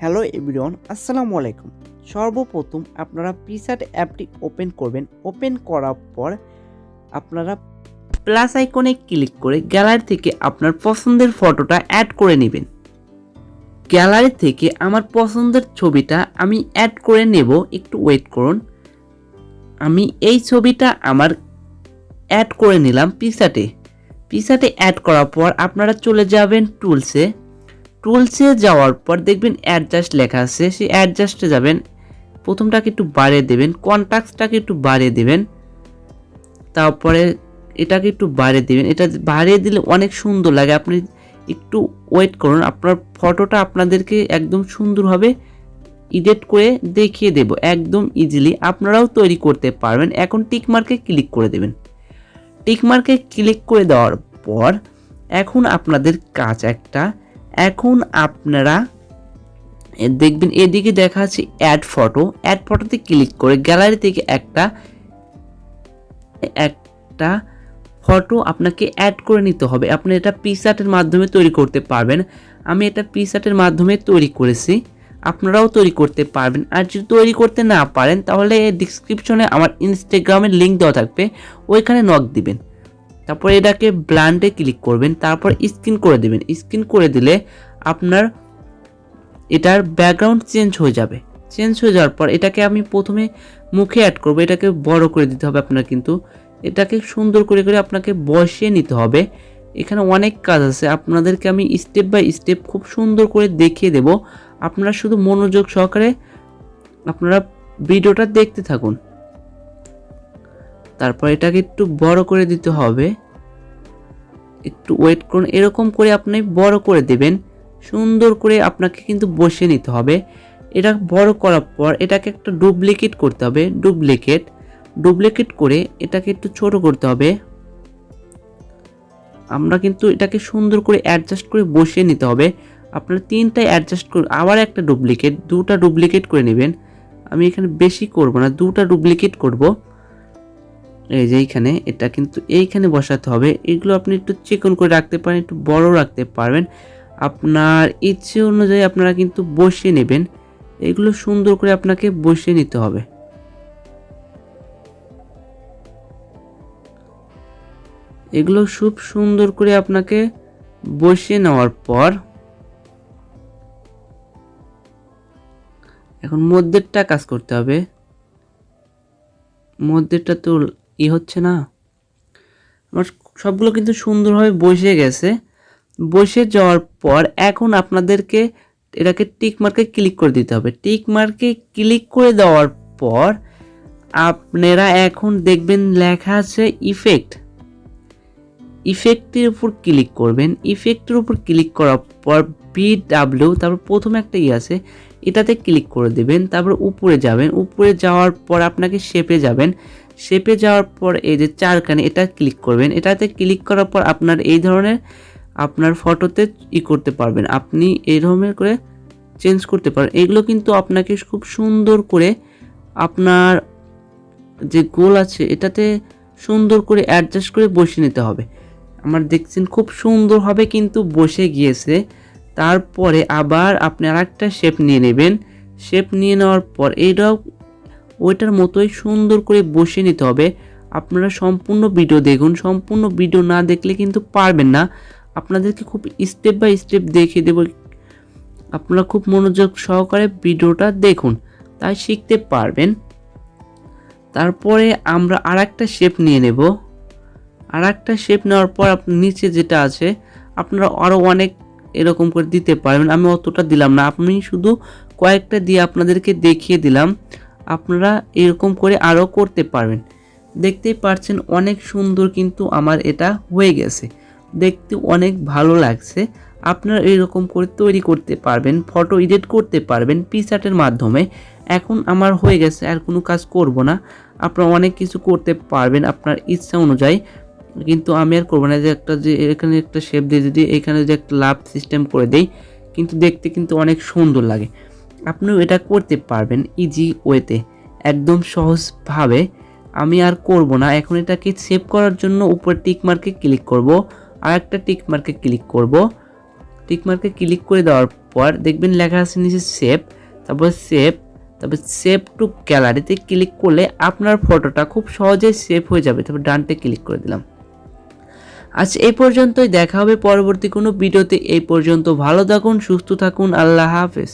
Hello everyone, আসসালামু আলাইকুম। সর্বপ্রথম আপনারা পিক্সার্ট অ্যাপটি ওপেন করবেন। ওপেন করার পর আপনারা প্লাস আইকনে ক্লিক করে গ্যালারি থেকে আপনার পছন্দের ফটোটা অ্যাড করে নেবেন। গ্যালারি থেকে আমার পছন্দের ছবিটা আমি অ্যাড করে নেব, একটু ওয়েট করুন। আমি এই ছবিটা আমার অ্যাড করে নিলাম পিক্সার্টে অ্যাড করার পর আপনারা চলে যাবেন টুলসে যাওয়ার পর দেখবেন অ্যাডজাস্ট লেখা আছে, সেই অ্যাডজাস্টে যাবেন। প্রথমটাকে একটু বাড়িয়ে দেবেন, কন্ট্রাস্টটাকে একটু বাড়িয়ে দেবেন, তারপরে এটাকে একটু বাড়িয়ে দেবেন। এটা বাড়িয়ে দিলে অনেক সুন্দর লাগে। আপনি একটু ওয়েট করুন, আপনার ফটোটা আপনাদেরকে একদম সুন্দরভাবে এডিট করে দেখিয়ে দেব একদম ইজিলি। আপনারাও তৈরি করতে পারবেন। এখন টিকমার্কে ক্লিক করে দেবেন। টিকমার্কে ক্লিক করে দেওয়ার পর এখন আপনাদের কাজ একটা, এখন আপনারা দেখবেন এদিকে দেখা আছে অ্যাড ফটোতে ক্লিক করে গ্যালারি থেকে একটা ফটো আপনাকে অ্যাড করে নিতে হবে। আপনি এটা পিক্সার্টের মাধ্যমে তৈরি করতে পারবেন। আমি এটা পিক্সার্টের মাধ্যমে তৈরি করেছি, আপনারাও তৈরি করতে পারবেন। আর যদি তৈরি করতে না পারেন তাহলে ডিসক্রিপশনে আমার ইনস্টাগ্রামের লিঙ্ক দেওয়া থাকবে, ওইখানে নক দিবেন। তারপর এটাকে ব্লান্ডে ক্লিক করবেন, তারপর স্ক্রিন করে দেবেন। স্ক্রিন করে দিলে আপনার এটার ব্যাকগ্রাউন্ড চেঞ্জ হয়ে যাবে। চেঞ্জ হয়ে যাওয়ার পর এটাকে আমি প্রথমে মুখে অ্যাড করব। এটাকে বড় করে দিতে হবে আপনার, কিন্তু এটাকে সুন্দর করে আপনাকে বসিয়ে নিতে হবে। এখানে অনেক কাজ আছে, আপনাদেরকে আমি স্টেপ বাই স্টেপ খুব সুন্দর করে দেখিয়ে দেব। আপনারা শুধু মনোযোগ সহকারে আপনারা ভিডিওটা দেখতে থাকুন। তারপর এটাকে একটু বড় করে দিতে হবে, একটু ওয়েট করুন। এরকম করে আপনি বড় করে দেবেন, সুন্দর করে আপনাকে কিন্তু বসিয়ে নিতে হবে। এটা বড় করার পর এটাকে একটা ডুপ্লিকেট করতে হবে, ডুপ্লিকেট করে এটাকে একটু ছোট করতে হবে। আমরা কিন্তু এটাকে সুন্দর করে অ্যাডজাস্ট করে বসিয়ে নিতে হবে। আপনারা তিনটায় অ্যাডজাস্ট করে আবার একটা দুটা ডুপ্লিকেট করে নেবেন। আমি এখানে বেশি করব না, দুটা ডুপ্লিকেট করব। এই যে এইখানে এটা কিন্তু এইখানে বসাতে হবে। এগুলো আপনি একটু চিকন করে রাখতে পারেন, একটু বড় রাখতে পারবেন, আপনার ইচ্ছে অনুযায়ী আপনারা কিন্তু বসিয়ে নেবেন। এগুলো সুন্দর করে আপনাকে বসিয়ে নিতে হবে। এগুলো খুব সুন্দর করে আপনাকে বসিয়ে নেওয়ার পর এখন মধ্যেরটা কাজ করতে হবে। মধ্যেরটা তো হচ্ছে না। আমার সবগুলো কিন্তু সুন্দরভাবে বসে গেছে। বসে যাওয়ার পর এখন আপনাদেরকে এটাকে টিক মার্কে ক্লিক করে দিতে হবে। টিক মার্কে ক্লিক করে দেওয়ার পর আপনারা এখন দেখবেন লেখা আছে ইফেক্টের উপর ক্লিক করবেন। ইফেক্টের উপর ক্লিক করার পর BW, তারপর প্রথমে একটা আছে, এটাতে ক্লিক করে দেবেন। তারপর উপরে যাবেন, উপরে যাওয়ার পর আপনাকে শেপে যাওয়ার পর এই যে চারখানে এটা ক্লিক করবেন। এটাতে ক্লিক করার পর আপনার এই ধরনের আপনার ফটোতে করতে পারবেন, আপনি এই ধরনের করে চেঞ্জ করতে পারেন। এগুলো কিন্তু আপনাকে খুব সুন্দর করে আপনার যে গোল আছে এটাতে সুন্দর করে অ্যাডজাস্ট করে বসিয়ে নিতে হবে। আমার দেখছেন খুব সুন্দরভাবে কিন্তু বসে গিয়েছে। তারপরে আবার আপনি আরেকটা শেপ নিয়ে নেবেন। শেপ নিয়ে নেওয়ার পর এইটাও ওইটার মতোই সুন্দর করে বসিয়ে নিতে হবে। আপনারা সম্পূর্ণ ভিডিও দেখুন, সম্পূর্ণ ভিডিও না দেখলে কিন্তু পারবেন না। আপনাদেরকে খুব স্টেপ বাই স্টেপ দেখিয়ে দেব, আপনারা খুব মনোযোগ সহকারে ভিডিওটা দেখুন, তাই শিখতে পারবেন। তারপরে আমরা আরেকটা শেপ নিয়ে নেব। আরেকটা শেপ নেওয়ার পর আপনার নিচে যেটা আছে আপনারা আরও অনেক এরকম করে দিতে পারবেন। আমি অতটা দিলাম না, আপনি শুধু কয়েকটা দিয়ে আপনাদেরকে দেখিয়ে দিলাম। আপনারা এরকম করে আরও করতে পারবেন। দেখতেই পাচ্ছেন অনেক সুন্দর কিন্তু আমার এটা হয়ে গেছে, দেখতে অনেক ভালো লাগছে। আপনারা এরকম করে তৈরি করতে পারবেন, ফটো এডিট করতে পারবেন পিক্সার্টের মাধ্যমে। এখন আমার হয়ে গেছে, আর কোনো কাজ করব না। আপনারা অনেক কিছু করতে পারবেন আপনার ইচ্ছা অনুযায়ী, কিন্তু আমি আর করবো না। যে একটা যে এখানে একটা শেপ দিয়ে যদি এখানে যে একটা লাভ সিস্টেম করে দেই, কিন্তু দেখতে কিন্তু অনেক সুন্দর লাগে। আপনিও এটা করতে পারবেন ইজি ওয়েতে, একদম সহজভাবে। আমি আর করব না। এখন এটাকে সেভ করার জন্য উপরে টিক মার্কে ক্লিক করব, আর একটা টিক মার্কে ক্লিক করব। টিকমার্কে ক্লিক করে দেওয়ার পর দেখবেন লেখা আছে নিচে সেভ, তারপর সেভ টু গ্যালারিতে ক্লিক করলে আপনার ফটোটা খুব সহজেই সেভ হয়ে যাবে। তারপর ডানতে ক্লিক করে দিলাম। আজ এই পর্যন্তই, দেখা হবে পরবর্তী কোনো ভিডিওতে। এই পর্যন্ত ভালো থাকুন, সুস্থ থাকুন, আল্লাহ হাফেজ।